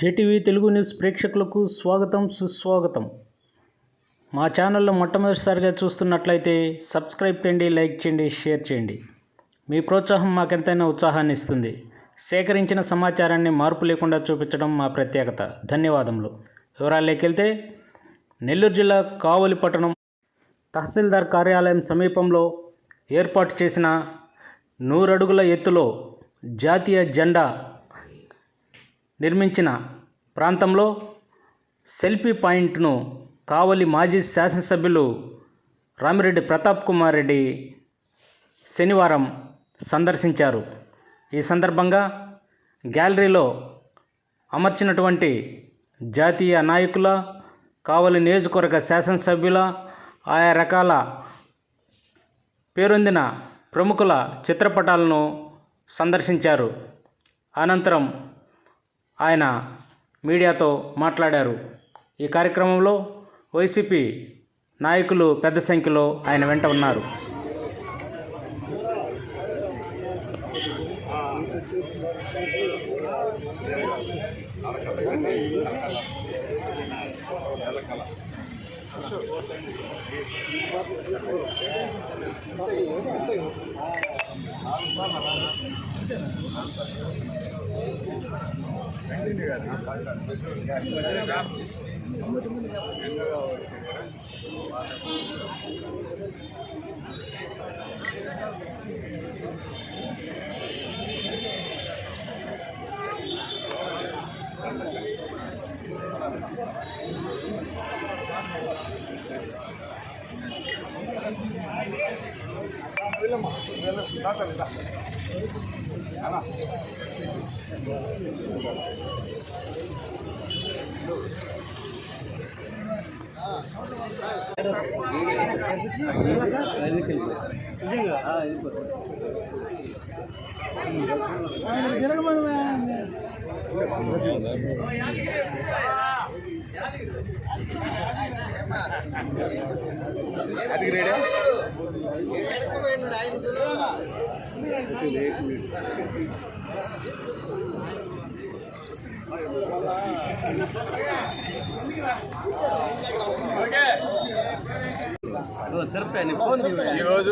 JTV Telugu news ప్రేక్షకులకు స్వాగతం సుస్వాగతం. మా ఛానల్లో మొట్టమొదటిసారిగా చూస్తున్నట్లయితే సబ్స్క్రైబ్ చేయండి, లైక్ చేయండి, షేర్ చేయండి. మీ ప్రోత్సాహం మాకెంతైనా ఉత్సాహాన్ని ఇస్తుంది. సేకరించిన సమాచారాన్ని మార్పు లేకుండా చూపించడం మా ప్రత్యేకత. ధన్యవాదములు. వివరాల్లోకి వెళ్తే, నెల్లూరు జిల్లా కావలి పట్టణం తహసీల్దార్ కార్యాలయం సమీపంలో ఏర్పాటు చేసిన 100 అడుగుల ఎత్తులో జాతీయ జెండా నిర్మించిన ప్రాంతంలో సెల్ఫీ పాయింట్ను కావలి మాజీ శాసనసభ్యులు రామిరెడ్డి ప్రతాప్ కుమార్ రెడ్డి శనివారం సందర్శించారు. ఈ సందర్భంగా గ్యాలరీలో అమర్చినటువంటి జాతీయ నాయకుల, కావలి నియోజకవర్గ శాసనసభ్యుల, ఆయా రకాల పేరొందిన ప్రముఖుల చిత్రపటాలను సందర్శించారు. అనంతరం ఆయన మీడియాతో మాట్లాడారు. ఈ కార్యక్రమంలో వైసీపీ నాయకులు పెద్ద సంఖ్యలో ఆయన వెంట ఉన్నారు. ఈరోజు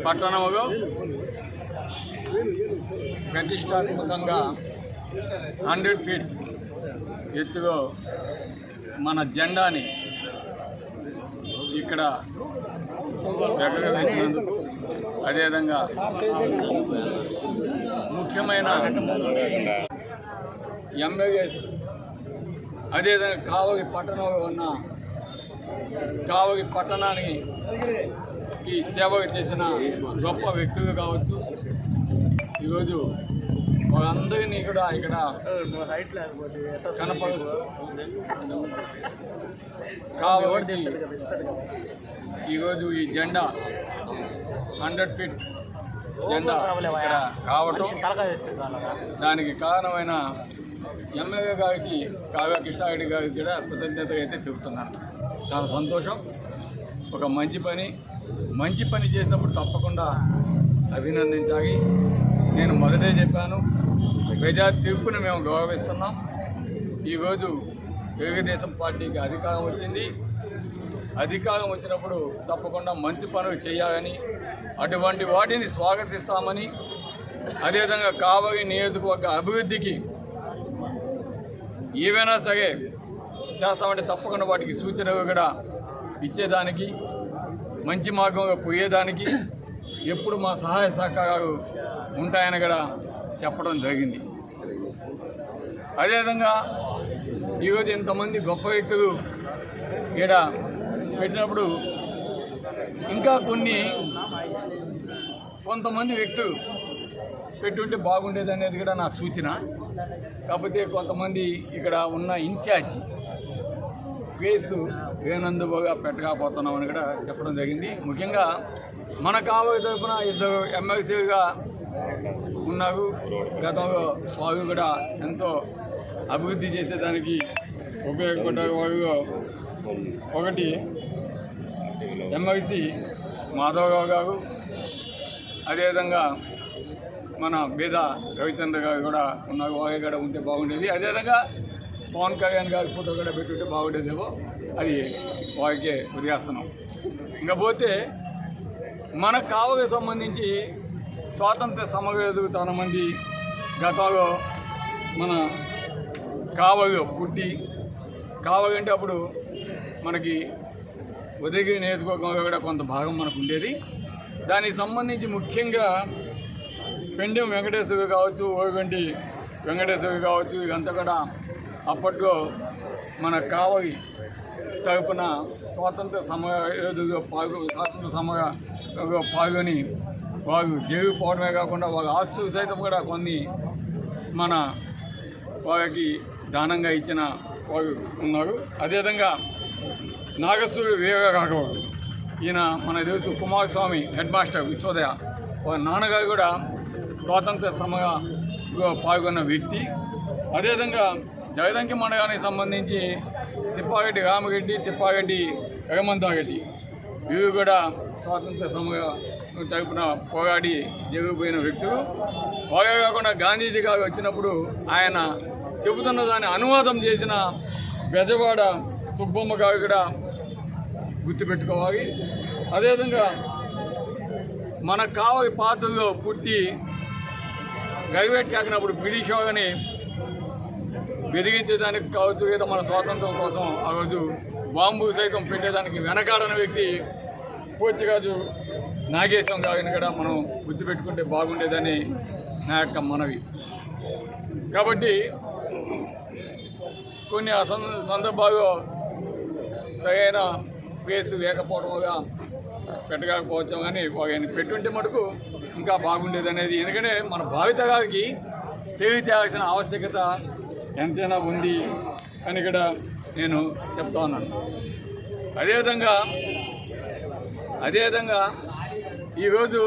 పట్టణంలో ప్రతిష్టాత్మకంగా 100 ఫీట్ ఎత్తులో మన జెండాని ఇక్కడ ఎగరవేసినందుకు, అదేవిధంగా ముఖ్యమైన ఎమ్మెల్యేస్, అదేవిధంగా కావలి పట్టణంలో ఉన్న కావలి పట్టణానికి ఈ సేవలు చేసిన గొప్ప వ్యక్తులు కావచ్చు. ఈరోజు వాళ్ళందరినీ కూడా ఇక్కడ కనపరుస్తూ కావలి ఈరోజు ఈ జెండా 100 ఫీట్ జెండా ఇక్కడ రావటం, దానికి కారణమైన ఎమ్మెల్యే గారికి, కావ్య కృష్ణారెడ్డి గారికి కూడా కృతజ్ఞత అయితే చెబుతున్నాను. చాలా సంతోషం. ఒక మంచి పని చేసినప్పుడు తప్పకుండా అభినందించాలి. నేను మొదటే చెప్పాను, ప్రజా తీర్పును మేము గౌరవిస్తున్నాం. ఈరోజు తెలుగుదేశం పార్టీకి అధికారం వచ్చింది. అధికారం వచ్చినప్పుడు తప్పకుండా మంచి పనులు చేయాలని, అటువంటి వాటిని స్వాగతిస్తామని, అదేవిధంగా కావలి నియోజకవర్గ అభివృద్ధికి ఏవైనా సరే చేస్తామంటే తప్పకుండా వాటికి సూచనలు కూడా ఇచ్చేదానికి, మంచి మార్గంగా పోయేదానికి ఎప్పుడు మా సహాయ సహకారాలు ఉంటాయని కూడా చెప్పడం జరిగింది. అదేవిధంగా ఈరోజు ఇంతమంది గొప్ప వ్యక్తులు ఇక్కడ పెట్టినప్పుడు ఇంకా కొంతమంది వ్యక్తులు పెట్టుంటే బాగుండేది అనేది కూడా నా సూచన. కాకపోతే కొంతమంది ఇక్కడ ఉన్న ఇన్ఛార్జి కేసు వేనందుగా పెట్టకపోతున్నామని కూడా చెప్పడం జరిగింది. ముఖ్యంగా మన కావలి తరఫున 2 ఎమ్మెల్సీగా ఉన్నారు. గతంలో వారు కూడా ఎంతో అభివృద్ధి చేసేదానికి ఉపయోగపడ్డారు. వారు ఒకటి ఎమ్మెల్సీ మాధవరావు గారు, అదేవిధంగా మన బేద రవిచంద్ర గారు కూడా ఉన్నారు, వాగే కూడా ఉంటే బాగుండేది. అదేవిధంగా పవన్ కళ్యాణ్ గారి ఫోటో కూడా పెట్టుంటే బాగుండేదేమో, అది వారికే వదిలేస్తున్నాం. ఇంకా పోతే మన కావకి సంబంధించి స్వాతంత్ర సమరయోధులు చాలా మంది గతంలో మన కావలో పుట్టి, కావలి అంటే అప్పుడు మనకి ఉదయగిరి నియోజకవర్గంలో కూడా కొంత భాగం మనకు ఉండేది. దానికి సంబంధించి ముఖ్యంగా పెండెం వెంకటేశ్వర కావచ్చు, ఓగంటి వెంకటేశ్వర కావచ్చు, ఇదంతా కూడా అప్పట్లో మన కావలి తరపున స్వాతంత్ర సమరయోధులుగా పాల్గొని వారు జరిగిపోవడమే కాకుండా వాళ్ళ ఆస్తులు సైతం కూడా కొన్ని మన వారికి దానంగా ఇచ్చిన వారు ఉన్నారు. అదేవిధంగా నాగసూరి వీరరాఘవుడు, ఈయన మన తెలుసు కుమారస్వామి హెడ్ మాస్టర్ విశ్వోదయ, వాళ్ళ నాన్నగారు కూడా స్వాతంత్ర సమరంలో పాల్గొన్న వ్యక్తి. అదేవిధంగా జగదంకి మండలానికి సంబంధించి తిప్పారెడ్డి రామరెడ్డి, తిప్పారెడ్డి రఘుమంతారెడ్డి, వీరు కూడా స్వాతంత్ర సమర తరపున పోరాడి జరిగిపోయిన వ్యక్తులు. వారే కాకుండా గాంధీజీ గారు వచ్చినప్పుడు ఆయన చెబుతున్న దాన్ని అనువాదం చేసిన బెజవాడ సుబ్బమ్మ గారు కూడా గుర్తుపెట్టుకోవాలి. అదేవిధంగా మన కావలి పాత్రలో పుట్టి గైవేట్ కాకినప్పుడు బ్రిటిష్ వాళ్ళని బెదిరించేదానికి కావచ్చు, లేదా మన స్వాతంత్రం కోసం ఆ రోజు బాంబు సైతం పెట్టేదానికి వెనకాడని వ్యక్తి పోర్చుగీసు నాగేశం గారిని కూడా మనం గుర్తుపెట్టుకుంటే బాగుండేదని నా యొక్క మనవి. కాబట్టి కొన్ని సందర్భాల్లో సరైన ప్లేస్ లేకపోవడంగా పెట్టకపోవచ్చు, కానీ ఆయన పెట్టుంటే మటుకు ఇంకా బాగుండేది అనేది. ఎందుకంటే మన భావితరాలకి తెలియచేయాల్సిన ఆవశ్యకత ఎంతైనా ఉంది అని కూడా నేను చెప్తా ఉన్నాను. అదేవిధంగా ఈరోజు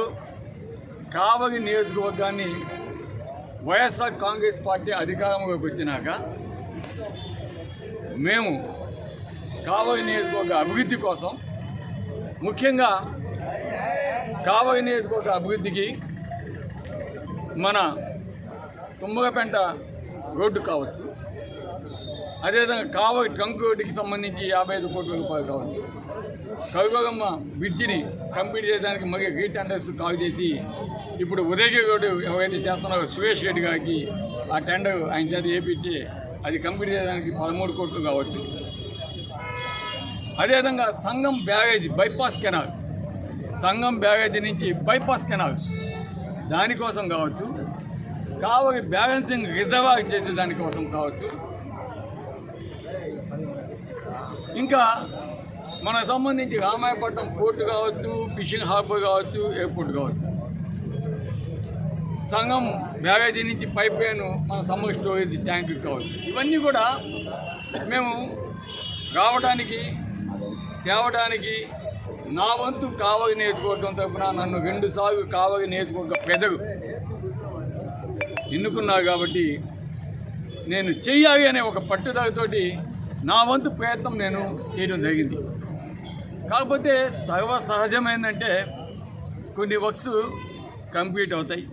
కావలి నియోజకవర్గాన్ని వైఎస్ఆర్ కాంగ్రెస్ పార్టీ అధికారంలోకి వచ్చినాక మేము కావలి నియోజకవర్గ అభివృద్ధి కోసం, ముఖ్యంగా కావలి నియోజకవర్గ అభివృద్ధికి మన తుమ్మగపెంట రోడ్డు కావచ్చు, అదేవిధంగా కావలి ట్రంక్ రోడ్డుకి సంబంధించి 55 కోట్ల రూపాయలు కావచ్చు, కవిగమ్మ బ్రిడ్జిని కంప్లీట్ చేయడానికి మళ్ళీ రీటెండర్స్ కాల్ చేసి ఇప్పుడు ఉదయగిరి రోడ్డు ఎవరైతే చేస్తున్నారో సురేష్ రెడ్డి గారికి ఆ టెండర్ ఆయన చేత వేయించి అది కంప్లీట్ చేయడానికి 13 కోట్లు కావచ్చు. అదేవిధంగా సంగం బ్యారేజ్ బైపాస్ కెనాల్, సంగం బ్యారేజ్ నుంచి బైపాస్ కెనాల్ దానికోసం కావచ్చు, కావలి బ్యాలెన్సింగ్ రిజర్వాయర్ చేసే దానికోసం కావచ్చు, ఇంకా మనకు సంబంధించి రామాయపట్నం పోర్టు కావచ్చు, ఫిషింగ్ హార్బర్ కావచ్చు, ఎయిర్పోర్ట్ కావచ్చు, సంగం బ్యారేజీ నుంచి పైప్ లైన్ మన సమ్మర్ స్టోరేజ్ ట్యాంక్ కావచ్చు, ఇవన్నీ కూడా మేము రావడానికి తేవడానికి నా వంతు కావలి నియోజకవర్గం తరఫున నన్ను 2 సార్లు కావలి నియోజకవర్గ ప్రజలు ఎన్నుకున్నారు కాబట్టి నేను చెయ్యాలి అనే ఒక పట్టుదలతోటి నా వంతు ప్రయత్నం నేను చేయడం జరిగింది. కాకపోతే సర్వసహజమైందంటే కొన్ని వర్క్స్ కంప్లీట్ అవుతాయి,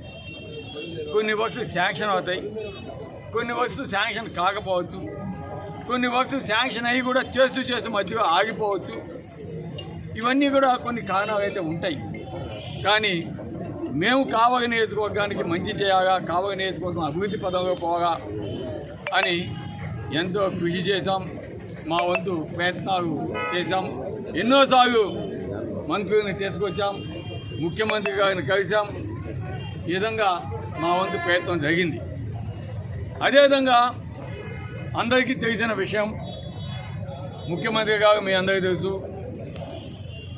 కొన్ని వర్క్స్ శాంక్షన్ అవుతాయి, కొన్ని వర్క్స్ శాంక్షన్ కాకపోవచ్చు, కొన్ని వర్క్స్ శాంక్షన్ అయ్యి కూడా చేస్తూ మధ్యలో ఆగిపోవచ్చు. ఇవన్నీ కూడా కొన్ని కారణాలు అయితే ఉంటాయి. కానీ మేము కావలి నియోజకవర్గానికి మంచి చేయాలా, కావలి నియోజకవర్గం అభివృద్ధి పదంలో పోగా అని ఎంతో కృషి చేశాం, మా వంతు ప్రయత్నాలు చేశాం. ఎన్నోసార్లు మంత్రులను తీసుకొచ్చాం, ముఖ్యమంత్రి గారిని కలిసాం. ఈ విధంగా మా వంతు ప్రయత్నం జరిగింది. అదేవిధంగా అందరికీ తెలిసిన విషయం, ముఖ్యమంత్రి గారు మీ అందరికీ తెలుసు,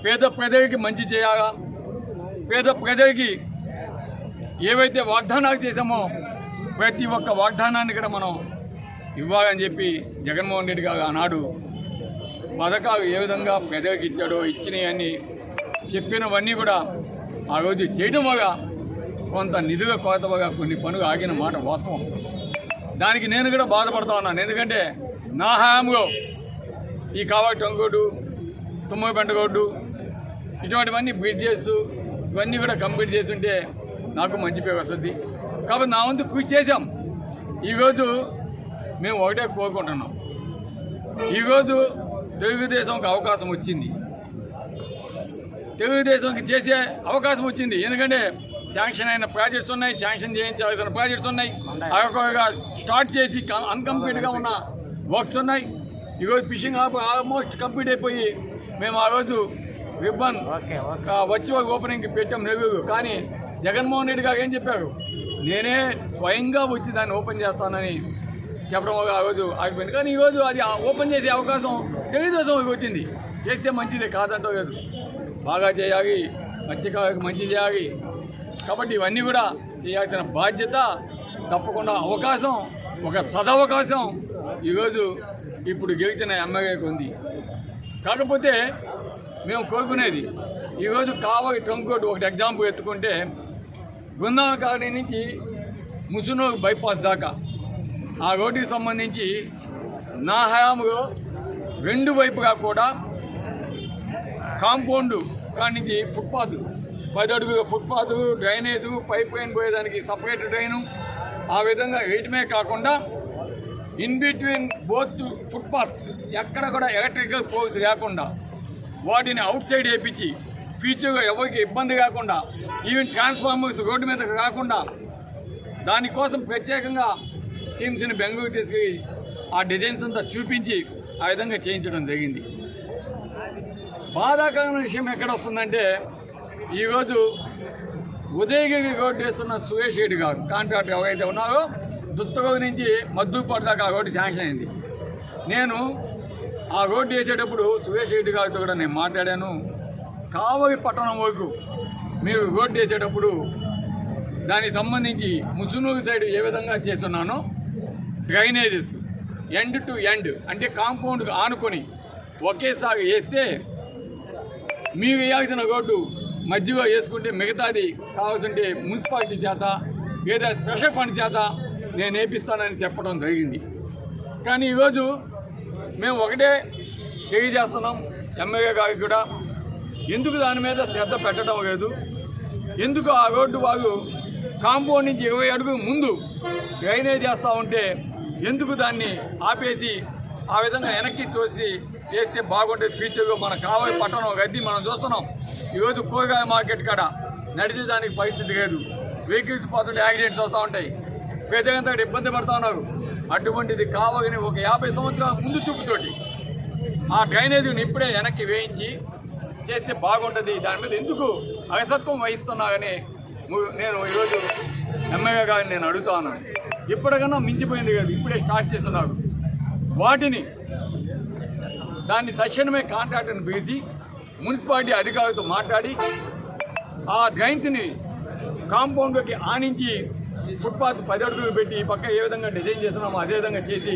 పేద ప్రజలకి మంచి చేయాలా, పేద ప్రజలకి ఏవైతే వాగ్దానాలు చేశామో ప్రతి ఒక్క వాగ్దానాన్ని కూడా మనం ఇవ్వాలని చెప్పి జగన్మోహన్ రెడ్డి గారు ఆనాడు పథకాలు ఏ విధంగా ప్రజలకు ఇచ్చాడో ఇచ్చినవన్నీ చెప్పినవన్నీ కూడా ఆ రోజు చేయడం వల్ల కొంత నిధుల కొరత వల్ల కొన్ని పనులు ఆగిన మాట వాస్తవం. దానికి నేను కూడా బాధపడతా ఉన్నాను. ఎందుకంటే నా హయాంలో ఈ కావలి ట్రంక్ రోడ్డు, తుమ్మగపెంట రోడ్డు, ఇటువంటివన్నీ బ్రిడ్జెస్ ఇవన్నీ కూడా కంప్లీట్ చేస్తుంటే నాకు మంచి పేరు వస్తుంది. కాబట్టి నా వంతు కృషి చేశాం. ఈరోజు మేము ఒకటే కోరుకుంటున్నాం, ఈరోజు తెలుగుదేశంకి అవకాశం వచ్చింది, తెలుగుదేశంకి చేసే అవకాశం వచ్చింది. ఎందుకంటే శాంక్షన్ అయిన ప్రాజెక్ట్స్ ఉన్నాయి, శాంక్షన్ చేయించాల్సిన ప్రాజెక్ట్స్ ఉన్నాయి, అదొకగా స్టార్ట్ చేసి అన్కంప్లీట్గా ఉన్న వర్క్స్ ఉన్నాయి. ఈరోజు ఫిషింగ్ హార్బర్ ఆల్మోస్ట్ కంప్లీట్ అయిపోయి మేము ఆ రోజు రిబ్బన్ వర్చువల్ ఓపెనింగ్కి పెట్టాం నెల్లూరు. కానీ జగన్మోహన్ రెడ్డి గారు ఏం చెప్పారు, నేనే స్వయంగా వచ్చి దాన్ని ఓపెన్ చేస్తానని చెప్పడం ఆ రోజు ఆగిపోయింది. కానీ ఈరోజు అది ఓపెన్ చేసే అవకాశం తెలుగుదేశంకి వచ్చింది. చేస్తే మంచిదే, కాదంటో లేదు, బాగా చేయాలి, మత్స్యకారులకు మంచి చేయాలి. కాబట్టి ఇవన్నీ కూడా చేయాల్సిన బాధ్యత తప్పకుండా అవకాశం, ఒక సదవకాశం ఈరోజు ఇప్పుడు గెలిచిన ఎమ్మెల్యేకి ఉంది. కాకపోతే మేము కోరుకునేది, ఈరోజు కావలి ట్రంక్ రోడ్డు ఒకటి ఎగ్జాంపుల్ ఎత్తుకుంటే బృందావన కాలనీ నుంచి ముసునూరు బైపాస్ దాకా ఆ రోడ్డుకి సంబంధించి నా హయాంలో రెండు వైపుగా కూడా కాంపౌండ్ కాడి నుంచి ఫుట్పాత్ 10 అడుగుల ఫుట్పాత్, డ్రైనేజు, పైప్ లైన్ పోయేదానికి సపరేట్ డ్రైను, ఆ విధంగా వేయటమే కాకుండా ఇన్ బిట్వీన్ బోత్ ఫుట్పాత్స్ ఎక్కడ కూడా ఎలక్ట్రికల్ పోల్స్ లేకుండా వాటిని అవుట్ సైడ్ వేయించి ఫ్యూచర్గా ఎవరికి ఇబ్బంది కాకుండా, ఈవెన్ ట్రాన్స్ఫార్మర్స్ రోడ్డు మీద కాకుండా దానికోసం ప్రత్యేకంగా టీమ్స్ని బెంగళూరు తీసుకెళ్ళి ఆ డిజైన్స్ అంతా చూపించి ఆ విధంగా చేయించడం జరిగింది. బాధాకరమైన విషయం ఎక్కడ వస్తుందంటే, ఈరోజు ఉదయగిరి రోడ్డు వేస్తున్న సురేష్ రెడ్డి గారు కాంట్రాక్టర్ ఎవరైతే ఉన్నారో దుత్తగోగు నుంచి మద్దూపాటు దాకా ఆ రోడ్డు శాంక్షన్ అయింది. నేను ఆ రోడ్డు వేసేటప్పుడు సురేష్ రెడ్డి గారితో కూడా నేను మాట్లాడాను. కావలి పట్టణం వరకు మీరు రోడ్డు వేసేటప్పుడు దానికి సంబంధించి ముసునూరు సైడ్ ఏ విధంగా చేస్తున్నానో డ్రైనేజెస్ ఎండ్ టు ఎండ్ అంటే కాంపౌండ్కి ఆనుకొని ఒకేసారి వేస్తే మీరు వేయాల్సిన రోడ్డు మధ్యలో వేసుకుంటే మిగతాది కావాల్సింటే మున్సిపాలిటీ చేత లేదా స్పెషల్ ఫండ్ చేత నేను వేపిస్తానని చెప్పడం జరిగింది. కానీ ఈరోజు మేము ఒకటే తెలియజేస్తున్నాం ఎమ్మెల్యే గారికి కూడా, ఎందుకు దాని మీద శ్రద్ధ పెట్టడం లేదు, ఎందుకు ఆ రోడ్డు వాళ్ళు కాంపౌండ్ నుంచి 20 అడుగులు ముందు డ్రైనేజ్ చేస్తూ ఉంటే ఎందుకు దాన్ని ఆపేసి ఆ విధంగా వెనక్కి తోసి చేస్తే బాగుంటుంది. ఫ్యూచర్లో మన కావలి పట్టణం గడ్డి మనం చూస్తున్నాం. ఈరోజు కూరగాయ మార్కెట్ కాడ నడిచేదానికి పరిస్థితి లేదు, వెహికల్స్ పోతుంటే యాక్సిడెంట్స్ వస్తూ ఉంటాయి, ప్రజలంతా ఇబ్బంది పడుతూ ఉన్నారు. అటువంటిది కావాలని ఒక 50 సంవత్సరాల ముందు చూపుతోటి ఆ డ్రైనేజీని ఇప్పుడే వెనక్కి వేయించి చేస్తే బాగుంటుంది. దాని మీద ఎందుకు అలసత్వం వహిస్తున్నారని నేను ఈరోజు ఎమ్మెల్యే గారిని నేను అడుగుతాను. ఇప్పటికన్నా మించిపోయింది కాదు, ఇప్పుడే స్టార్ట్ చేస్తున్నారు. వాటిని దాన్ని తక్షణమే కాంట్రాక్టర్ని పిలిచి మున్సిపాలిటీ అధికారులతో మాట్లాడి ఆ డ్రైన్స్ని కాంపౌండ్లోకి ఆనించి ఫుట్పాత్ 10 అడుగులు పెట్టి పక్క ఏ విధంగా డిజైన్ చేస్తున్నామో అదే విధంగా చేసి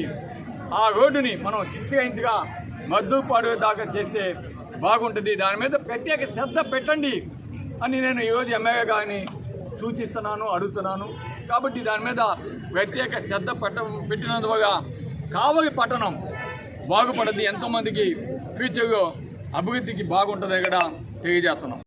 ఆ రోడ్డుని మనం 6 లైన్స్గా మద్దూపాడు దాకా చేస్తే బాగుంటుంది. దాని మీద ప్రత్యేక శ్రద్ధ పెట్టండి అని నేను ఈరోజు ఎమ్మెల్యే గారిని సూచిస్తున్నాను, అడుగుతున్నాను. కాబట్టి దాని మీద ప్రత్యేక శ్రద్ధ పెట్టినందువల్ల కావలి పట్టణం బాగుపడుతుంది, ఎంతోమందికి ఫ్యూచర్లో అభివృద్ధికి బాగుంటుంది కూడా తెలియజేస్తున్నాం.